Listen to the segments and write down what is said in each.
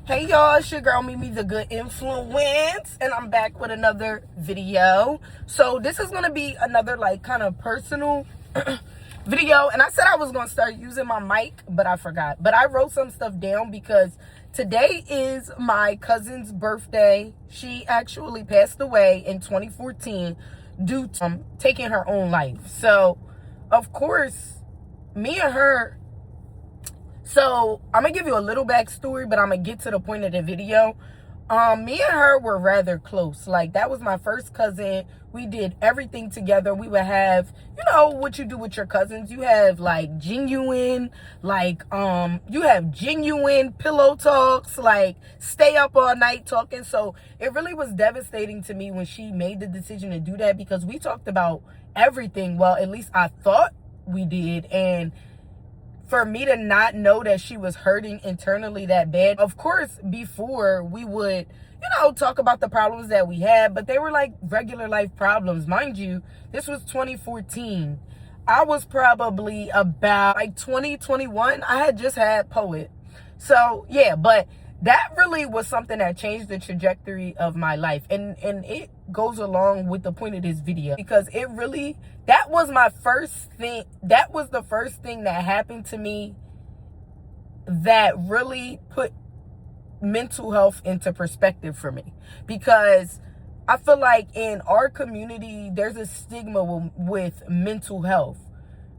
Hey y'all, it's your girl Mimi the Good Influence, and I'm back with another video. So this is gonna be another like kind of personal video, and I said I was gonna start using my mic, but I forgot. But I wrote some stuff down because today is my cousin's birthday. She actually passed away in 2014 due to taking her own life. So of course, me and her. So I'm gonna give you a little backstory, but I'm gonna get to the point of the video. Me and her were rather close. Like, that was my first cousin. We did everything together. We would have, you know, what you do with your cousins. You have like genuine, you have genuine pillow talks, like stay up all night talking. So it really was devastating to me when she made the decision to do that, because we talked about everything. Well, at least I thought we did. And for me to not know that she was hurting internally that bad. Of course, before we would, you know, talk about the problems that we had, but they were like regular life problems. Mind you, this was 2014. I was probably about like 2021. I had just had Poet. So yeah, but that really was something that changed the trajectory of my life. And it goes along with the point of this video, because it really, that was my first thing. That was the first thing that happened to me that really put mental health into perspective for me. Because I feel like in our community, there's a stigma with mental health.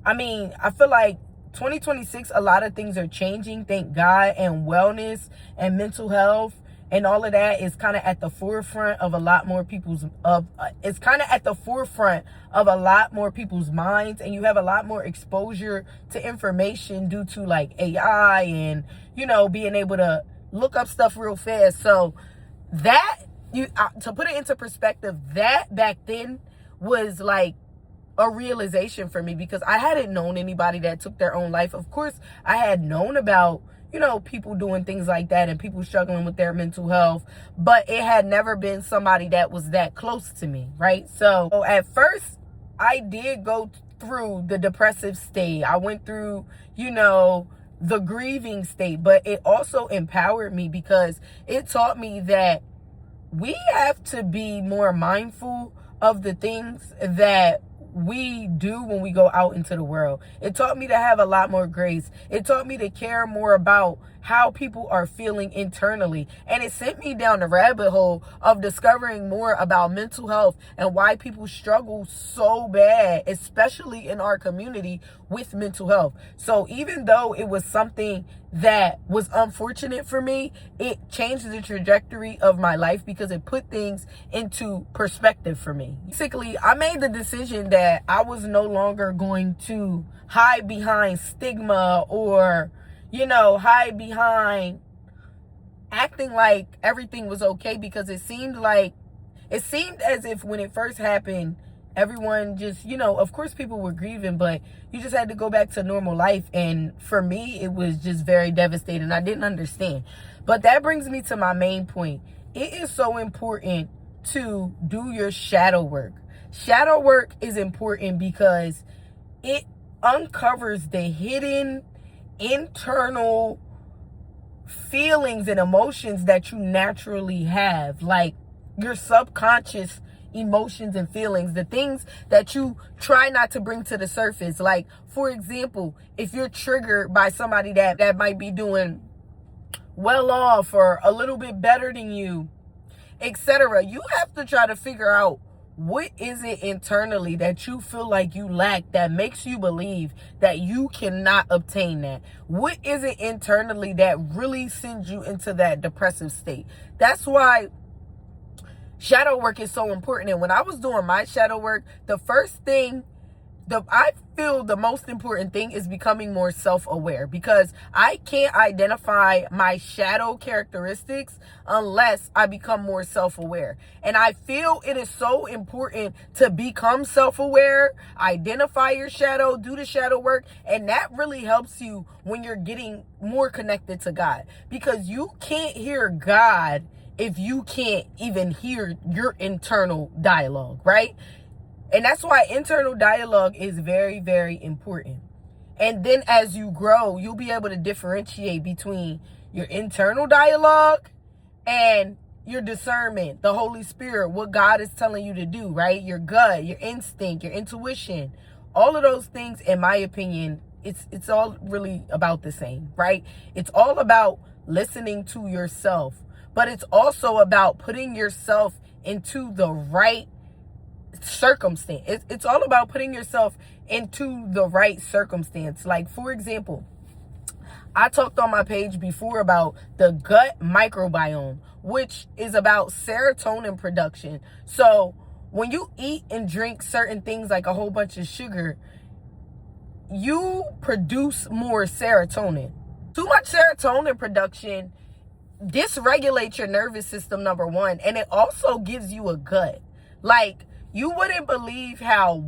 I mean, I feel like 2026, a lot of things are changing, thank God, and wellness and mental health and all of that is kind of at the forefront of a lot more people's minds, and you have a lot more exposure to information due to like AI and, you know, being able to look up stuff real fast. So that, to put it into perspective, that back then was like a realization for me, because I hadn't known anybody that took their own life. Of course, I had known about, you know, people doing things like that and people struggling with their mental health, but it had never been somebody that was that close to me, right? So at first, I did go through the depressive state. I went through, you know, the grieving state, but it also empowered me, because it taught me that we have to be more mindful of the things that we do when we go out into the world. It taught me to have a lot more grace. It taught me to care more about how people are feeling internally. And it sent me down the rabbit hole of discovering more about mental health and why people struggle so bad, especially in our community, with mental health. So even though it was something that was unfortunate for me, it changed the trajectory of my life, because it put things into perspective for me. Basically, I made the decision that I was no longer going to hide behind stigma or, you know, hide behind acting like everything was okay, because it seemed as if when it first happened, everyone just, you know, of course people were grieving, but you just had to go back to normal life. And for me, it was just very devastating. I didn't understand. But that brings me to my main point. It is so important to do your shadow work. Shadow work is important because it uncovers the hidden internal feelings and emotions that you naturally have, like your subconscious emotions and feelings, the things that you try not to bring to the surface. Like, for example, if you're triggered by somebody that might be doing well off or a little bit better than you, etc., you have to try to figure out, what is it internally that you feel like you lack that makes you believe that you cannot obtain that? What is it internally that really sends you into that depressive state? That's why shadow work is so important. And when I was doing my shadow work, the first thing, I feel the most important thing is becoming more self-aware, because I can't identify my shadow characteristics unless I become more self-aware. And I feel it is so important to become self-aware, identify your shadow, do the shadow work, and that really helps you when you're getting more connected to God, because you can't hear God if you can't even hear your internal dialogue, right? And that's why internal dialogue is very, very important. And then as you grow, you'll be able to differentiate between your internal dialogue and your discernment, the Holy Spirit, what God is telling you to do, right? Your gut, your instinct, your intuition, all of those things, in my opinion, it's all really about the same, right? It's all about listening to yourself, but it's also about putting yourself into the right circumstance. It's all about putting yourself into the right circumstance. Like, for example, I talked on my page before about the gut microbiome, which is about serotonin production. So when you eat and drink certain things like a whole bunch of sugar, you produce more serotonin. Too much serotonin production dysregulates your nervous system, number one, and it also gives you a gut. Like, you wouldn't believe how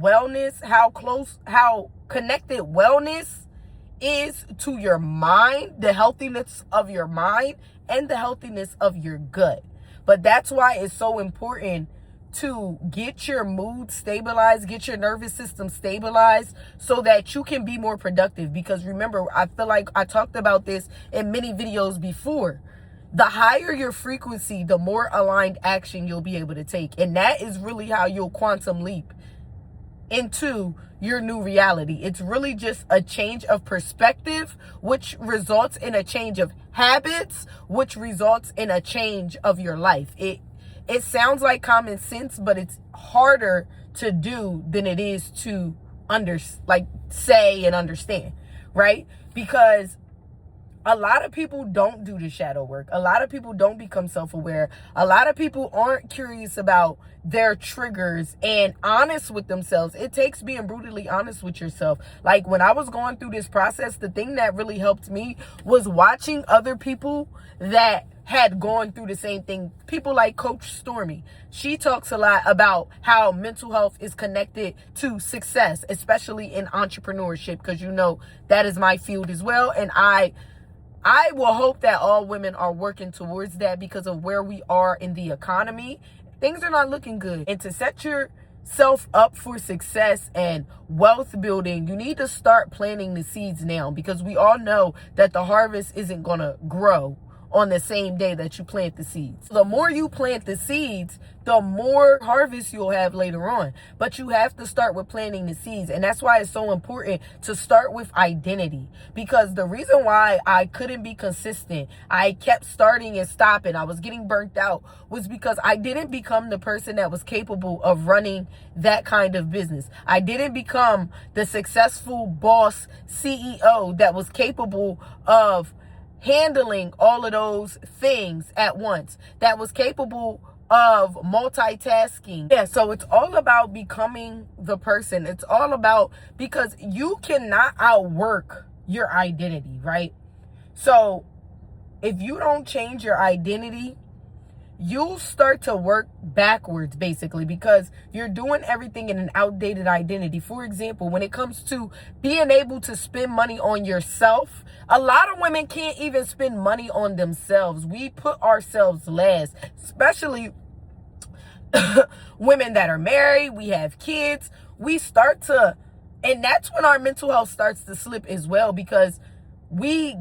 connected wellness is to your mind, the healthiness of your mind and the healthiness of your gut. But that's why it's so important to get your mood stabilized, get your nervous system stabilized so that you can be more productive. Because remember, I feel like I talked about this in many videos before. The higher your frequency, the more aligned action you'll be able to take. And that is really how you'll quantum leap into your new reality. It's really just a change of perspective, which results in a change of habits, which results in a change of your life. It sounds like common sense, but it's harder to do than it is to say and understand, right? Because a lot of people don't do the shadow work. A lot of people don't become self-aware. A lot of people aren't curious about their triggers and honest with themselves. It takes being brutally honest with yourself. Like, when I was going through this process, the thing that really helped me was watching other people that had gone through the same thing. People like Coach Stormy. She talks a lot about how mental health is connected to success, especially in entrepreneurship, because that is my field as well. And I will hope that all women are working towards that because of where we are in the economy. Things are not looking good. And to set yourself up for success and wealth building, you need to start planting the seeds now, because we all know that the harvest isn't going to grow on the same day that you plant the seeds. The more you plant the seeds, the more harvest you'll have later on. But you have to start with planting the seeds. And that's why it's so important to start with identity. Because the reason why I couldn't be consistent, I kept starting and stopping, I was getting burnt out, was because I didn't become the person that was capable of running that kind of business. I didn't become the successful boss CEO that was capable of handling all of those things at once, that was capable of multitasking. Yeah, so it's all about becoming the person. It's all about, because you cannot outwork your identity, right? So if you don't change your identity, you'll start to work backwards, basically, because you're doing everything in an outdated identity. For example, when it comes to being able to spend money on yourself, a lot of women can't even spend money on themselves. We put ourselves last, especially women that are married, we have kids. And that's when our mental health starts to slip as well, because we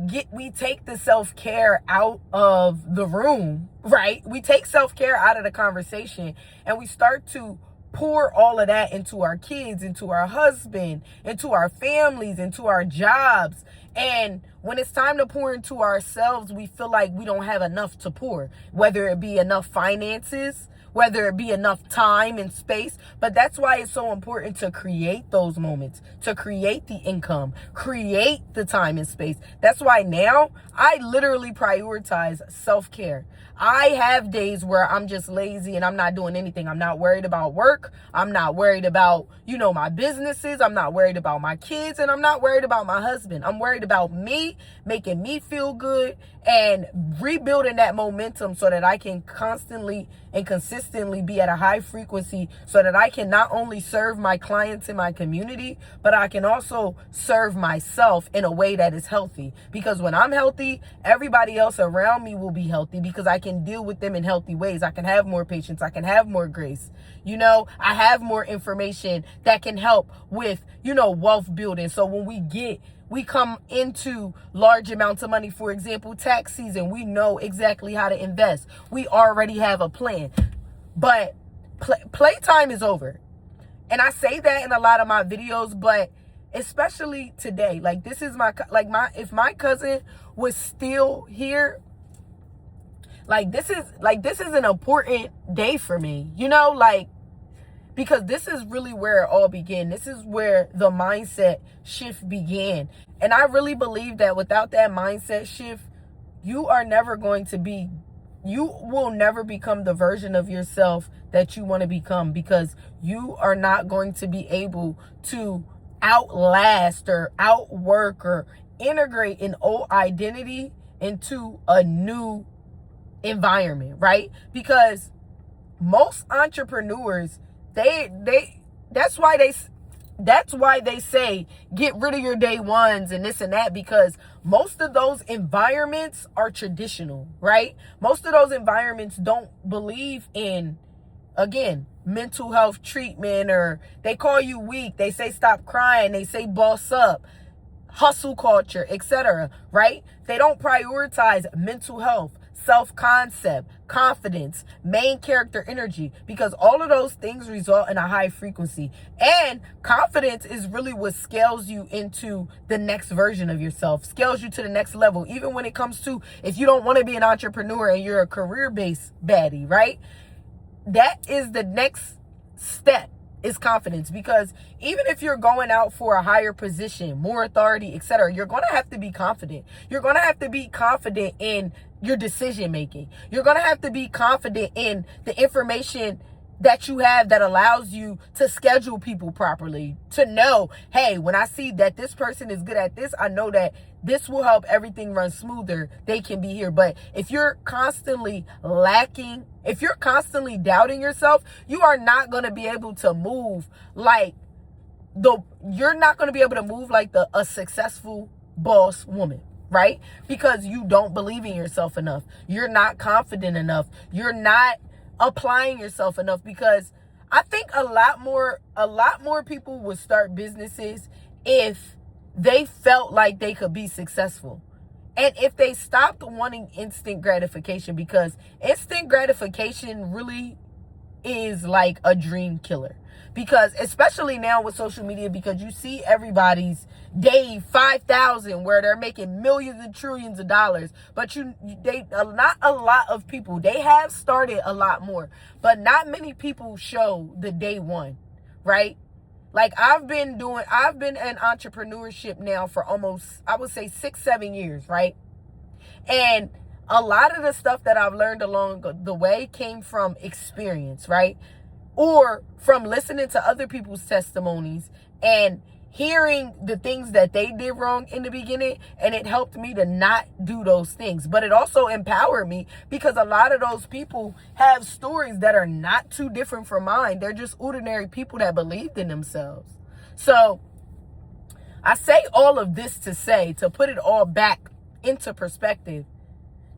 take the self-care out of the room, right? We take self-care out of the conversation, and we start to pour all of that into our kids, into our husband, into our families, into our jobs. And when it's time to pour into ourselves, we feel like we don't have enough to pour, whether it be enough finances, whether it be enough time and space. But that's why it's so important to create those moments, to create the income, create the time and space. That's why now I literally prioritize self-care. I have days where I'm just lazy and I'm not doing anything. I'm not worried about work. I'm not worried about, my businesses. I'm not worried about my kids, and I'm not worried about my husband. I'm worried about me, making me feel good and rebuilding that momentum so that I can constantly and consistently be at a high frequency, so that I can not only serve my clients in my community, but I can also serve myself in a way that is healthy. Because when I'm healthy, everybody else around me will be healthy, because I can deal with them in healthy ways. I can have more patience. I can have more grace. I have more information that can help with, wealth building. So when we get we come into large amounts of money. For example, tax season, we know exactly how to invest. We already have a plan. But playtime is over. And I say that in a lot of my videos, but especially today, like this is if my cousin was still here, this is an important day for me, because this is really where it all began. This is where the mindset shift began. And I really believe that without that mindset shift, you will never become the version of yourself that you want to become, because you are not going to be able to outlast or outwork or integrate an old identity into a new environment, right? Because most entrepreneurs, that's why they say get rid of your day ones and this and that, because most of those environments are traditional, right? Most of those environments don't believe in, again, mental health treatment, or they call you weak, they say stop crying, they say boss up, hustle culture, etc., right? They don't prioritize mental health, self-concept, confidence, main character energy, because all of those things result in a high frequency. And confidence is really what scales you into the next version of yourself, scales you to the next level. Even when it comes to, if you don't want to be an entrepreneur and you're a career-based baddie, right? That is the next step, is confidence. Because even if you're going out for a higher position, more authority, etc., you're going to have to be confident. You're going to have to be confident in your decision making. You're going to have to be confident in the information that you have that allows you to schedule people properly, to know, hey, when I see that this person is good at this, I know that this will help everything run smoother. They can be here. But if you're constantly lacking, if you're constantly doubting yourself, you are not going to be able to move like a successful boss woman, right? Because you don't believe in yourself enough. You're not confident enough. You're not applying yourself enough. Because I think a lot more people would start businesses if they felt like they could be successful. And if they stopped wanting instant gratification, because instant gratification really is like a dream killer. Because especially now with social media, because you see everybody's day 5,000 where they're making millions and trillions of dollars, but not a lot of people, they have started a lot more, but not many people show the day one, right? Like I've been in entrepreneurship now for almost, I would say 6-7 years, right? And a lot of the stuff that I've learned along the way came from experience, right? Or from listening to other people's testimonies and hearing the things that they did wrong in the beginning, and it helped me to not do those things. But it also empowered me, because a lot of those people have stories that are not too different from mine. They're just ordinary people that believed in themselves. So I say all of this to put it all back into perspective.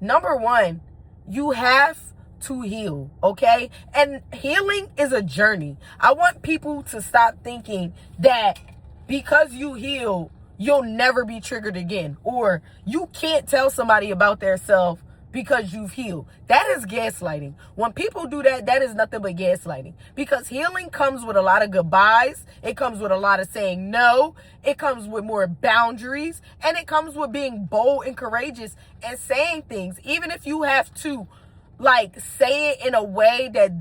Number one, you have to heal, okay? And healing is a journey. I want people to stop thinking that because you heal, you'll never be triggered again, or you can't tell somebody about their self because you've healed. That is gaslighting. When people do that, that is nothing but gaslighting. Because healing comes with a lot of goodbyes. It comes with a lot of saying no. It comes with more boundaries. And it comes with being bold and courageous and saying things. Even if you have to say it in a way that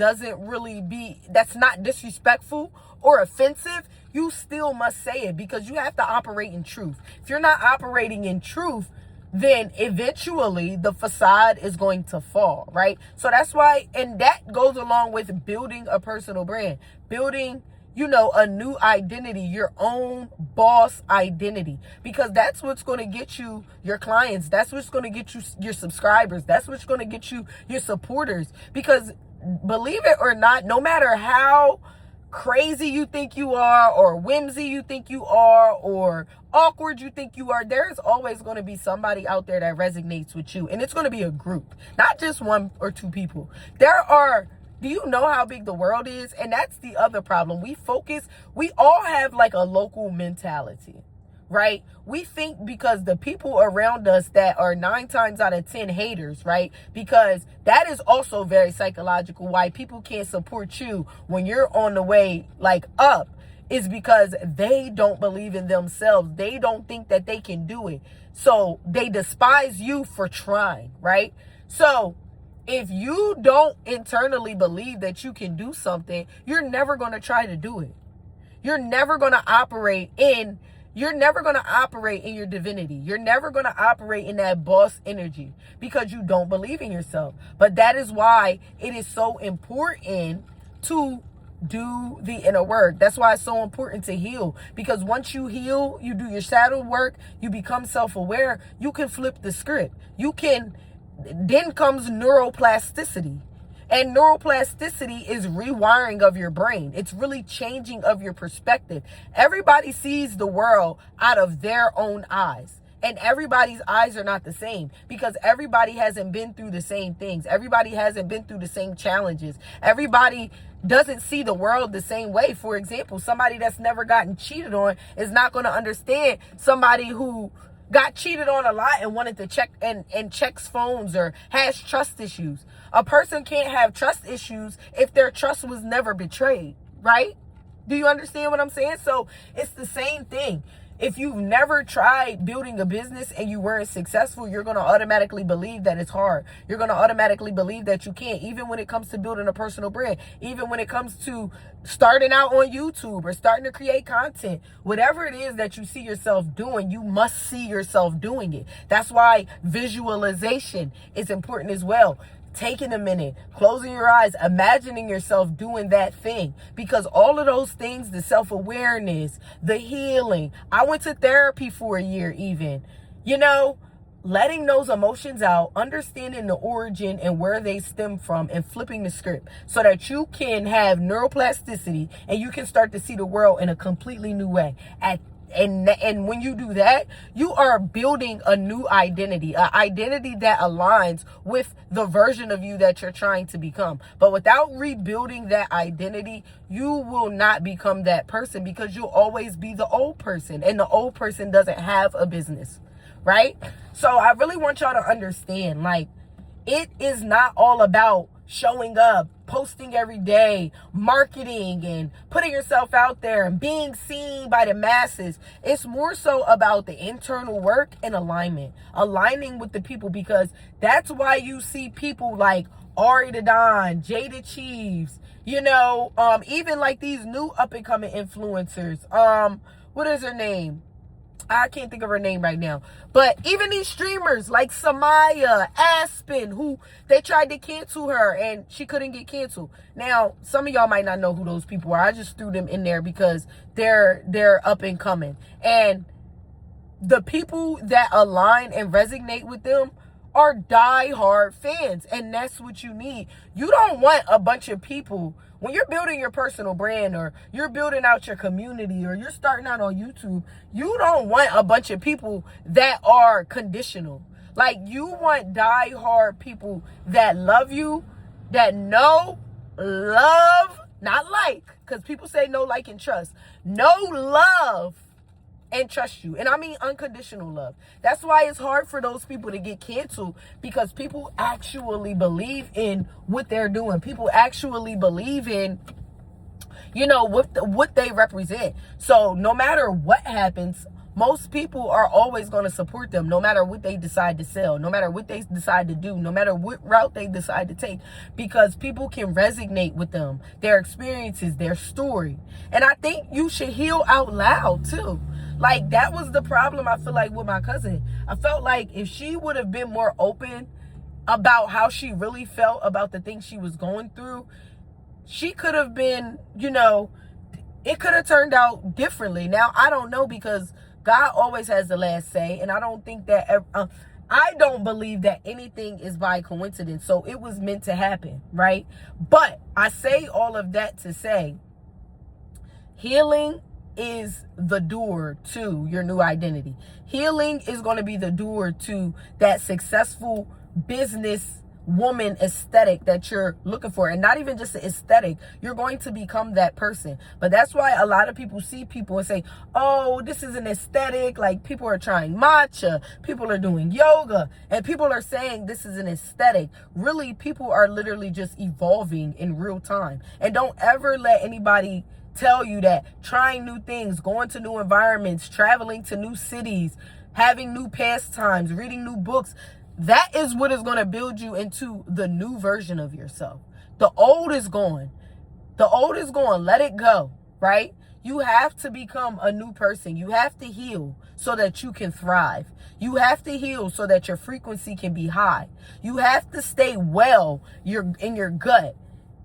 that's not disrespectful or offensive, you still must say it, because you have to operate in truth. If you're not operating in truth, then eventually the facade is going to fall, right? So that's why, and that goes along with building a personal brand, building, a new identity, your own boss identity, because that's what's going to get you your clients. That's what's going to get you your subscribers. That's what's going to get you your supporters. Because believe it or not, no matter how crazy you think you are, or whimsy you think you are, or awkward you think you are, there's always going to be somebody out there that resonates with you. And it's going to be a group, not just one or two people. Do you know how big the world is? And that's the other problem. We all have like a local mentality. right? We think because the people around us that are 9 times out of 10 haters, right? Because that is also very psychological. Why people can't support you when you're on the way like up is because they don't believe in themselves. They don't think that they can do it. So they despise you for trying, right? So if you don't internally believe that you can do something, you're never going to try to do it. You're never going to operate in your divinity. You're never going to operate in that boss energy because you don't believe in yourself. But that is why it is so important to do the inner work. That's why it's so important to heal, because once you heal, you do your shadow work, you become self-aware, you can flip the script. Then comes neuroplasticity. And neuroplasticity is rewiring of your brain. It's really changing of your perspective. Everybody sees the world out of their own eyes. And everybody's eyes are not the same because everybody hasn't been through the same things. Everybody hasn't been through the same challenges. Everybody doesn't see the world the same way. For example, somebody that's never gotten cheated on is not going to understand somebody who got cheated on a lot and wanted to check and checks phones or has trust issues. A person can't have trust issues if their trust was never betrayed, right? Do you understand what I'm saying? So it's the same thing. If you've never tried building a business and you weren't successful, you're going to automatically believe that it's hard. You're going to automatically believe that you can't, even when it comes to building a personal brand, even when it comes to starting out on YouTube or starting to create content. Whatever it is that you see yourself doing, you must see yourself doing it. That's why visualization is important as well. Taking a minute, closing your eyes, imagining yourself doing that thing, because all of those things, the self-awareness, the healing. I went to therapy for a year even, letting those emotions out, understanding the origin and where they stem from, and flipping the script so that you can have neuroplasticity and you can start to see the world in a completely new way. And when you do that, you are building a new identity, an identity that aligns with the version of you that you're trying to become. But without rebuilding that identity, you will not become that person because you'll always be the old person, and the old person doesn't have a business, right? So I really want y'all to understand, it is not all about showing up, posting every day, marketing, and putting yourself out there and being seen by the masses. It's more so about the internal work and aligning with the people, because that's why you see people like Ari the Don, Jada Chiefs, even like these new up and coming influencers. What is her name? I can't think of her name right now. But even these streamers like Samaya, Aspen, who they tried to cancel her and she couldn't get canceled. Now, some of y'all might not know who those people are. I just threw them in there because they're up and coming. And the people that align and resonate with them are die-hard fans. And that's what you need. You don't want a bunch of people. When you're building your personal brand, or you're building out your community, or you're starting out on YouTube, you don't want a bunch of people that are conditional. You want die-hard people that love you, that know, love, not like, because people say no, like, and trust. Know, love, and trust you. And I mean unconditional love. That's why it's hard for those people to get canceled, because people actually believe in what they're doing. People actually believe in, what they represent. So no matter what happens, most people are always going to support them, no matter what they decide to sell, no matter what they decide to do, no matter what route they decide to take, because people can resonate with them, their experiences, their story. And I think you should heal out loud too. That was the problem, I feel like, with my cousin. I felt like if she would have been more open about how she really felt about the things she was going through, she could have been, it could have turned out differently. Now, I don't know, because God always has the last say. And I don't think that, I don't believe that anything is by coincidence. So it was meant to happen, right? But I say all of that to say, healing is the door to your new identity. Healing is going to be the door to that successful business woman aesthetic that you're looking for. And not even just the aesthetic, you're going to become that person. But that's why a lot of people see people and say, oh, this is an aesthetic. Like, people are trying matcha, people are doing yoga, and people are saying this is an aesthetic. Really, people are literally just evolving in real time. And don't ever let anybody tell you that trying new things, going to new environments, traveling to new cities, having new pastimes, reading new books, that is what is going to build you into the new version of yourself. The old is gone. The old is gone. Let it go, right? You have to become a new person. You have to heal so that you can thrive. You have to heal so that your frequency can be high. You have to stay well in your gut,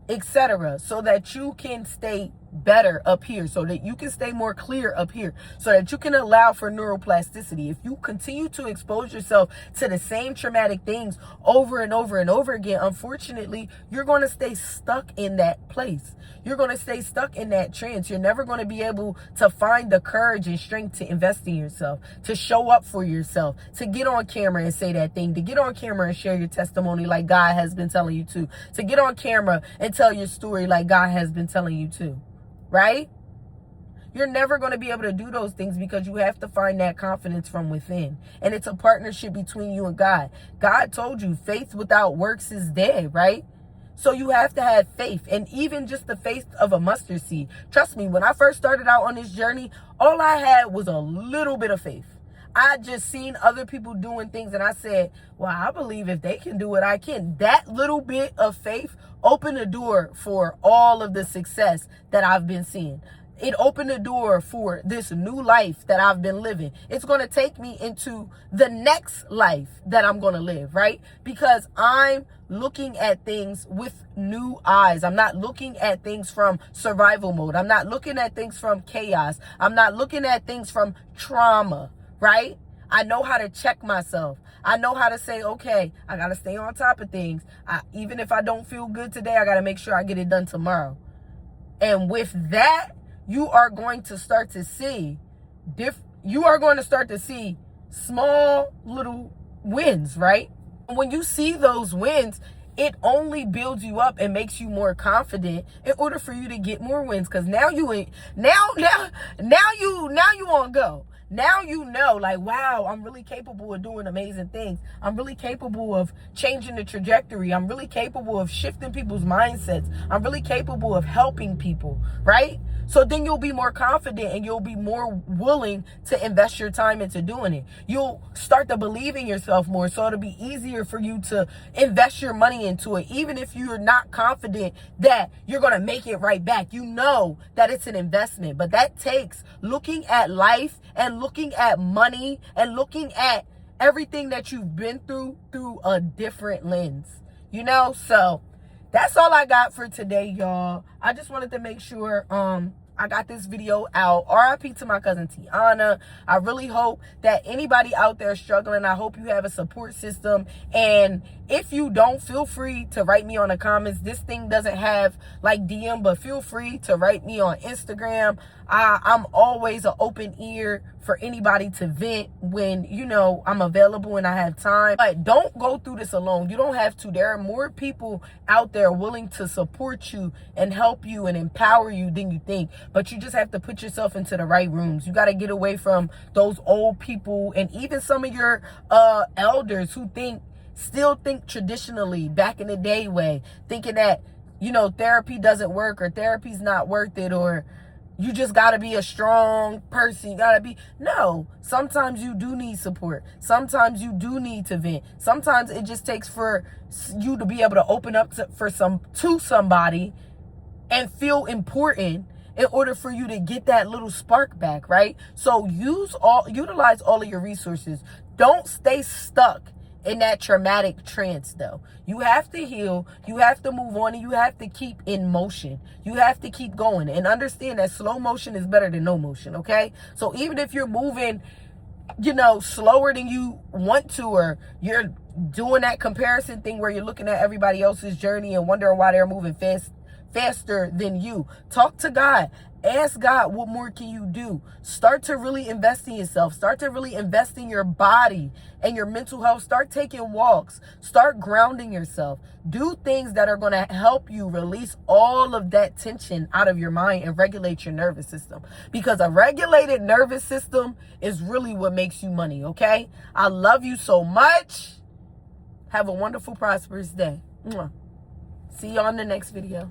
etc., so that you can stay better up here, so that you can stay more clear up here, so that you can allow for neuroplasticity. If you continue to expose yourself to the same traumatic things over and over and over again, unfortunately, you're going to stay stuck in that place. You're going to stay stuck in that trance. You're never going to be able to find the courage and strength to invest in yourself, to show up for yourself, to get on camera and say that thing, to get on camera and share your testimony like God has been telling you to get on camera and tell your story like God has been telling you to. Right? You're never going to be able to do those things because you have to find that confidence from within. And it's a partnership between you and God. God told you faith without works is dead, right? So you have to have faith, and even just the faith of a mustard seed. Trust me, when I first started out on this journey, all I had was a little bit of faith. I just seen other people doing things and I said, well, I believe if they can do it, I can. That little bit of faith opened the door for all of the success that I've been seeing. It opened the door for this new life that I've been living. It's going to take me into the next life that I'm going to live, right? Because I'm looking at things with new eyes. I'm not looking at things from survival mode. I'm not looking at things from chaos. I'm not looking at things from trauma. Right? I know how to check myself. I know how to say, okay, I got to stay on top of things. Even if I don't feel good today, I got to make sure I get it done tomorrow. And with that, you are going to start to see small little wins, right? When you see those wins, it only builds you up and makes you more confident in order for you to get more wins. Because now you on go. Now you know, like, wow, I'm really capable of doing amazing things. I'm really capable of changing the trajectory. I'm really capable of shifting people's mindsets. I'm really capable of helping people, right? So then you'll be more confident and you'll be more willing to invest your time into doing it. You'll start to believe in yourself more, so it'll be easier for you to invest your money into it. Even if you're not confident that you're going to make it right back, you know that it's an investment. But that takes looking at life and looking at money and looking at everything that you've been through a different lens, you know? So that's all I got for today, y'all. I just wanted to make sure I got this video out. RIP to my cousin Tiana. I really hope that anybody out there struggling, I hope you have a support system. And if you don't, feel free to write me on the comments. This thing doesn't have like DM, but feel free to write me on Instagram. I'm always an open ear for anybody to vent when, you know, I'm available and I have time. But don't go through this alone. You don't have to. There are more people out there willing to support you and help you and empower you than you think. But you just have to put yourself into the right rooms. You got to get away from those old people and even some of your elders who still think traditionally, back in the day way, thinking that, you know, therapy doesn't work or therapy's not worth it, or you just got to be a strong person. You got to be. No, sometimes you do need support. Sometimes you do need to vent. Sometimes it just takes for you to be able to open up to somebody and feel important in order for you to get that little spark back, right? So utilize all of your resources. Don't stay stuck in that traumatic trance, though. You have to heal, you have to move on, and you have to keep in motion. You have to keep going and understand that slow motion is better than no motion, okay? So even if you're moving, you know, slower than you want to, or you're doing that comparison thing where you're looking at everybody else's journey and wondering why they're moving faster than you, talk to God. Ask God, what more can you do? Start to really invest in yourself. Start to really invest in your body and your mental health. Start taking walks. Start grounding yourself. Do things that are going to help you release all of that tension out of your mind and regulate your nervous system. Because a regulated nervous system is really what makes you money, okay? I love you so much. Have a wonderful, prosperous day. Mwah. See you on the next video.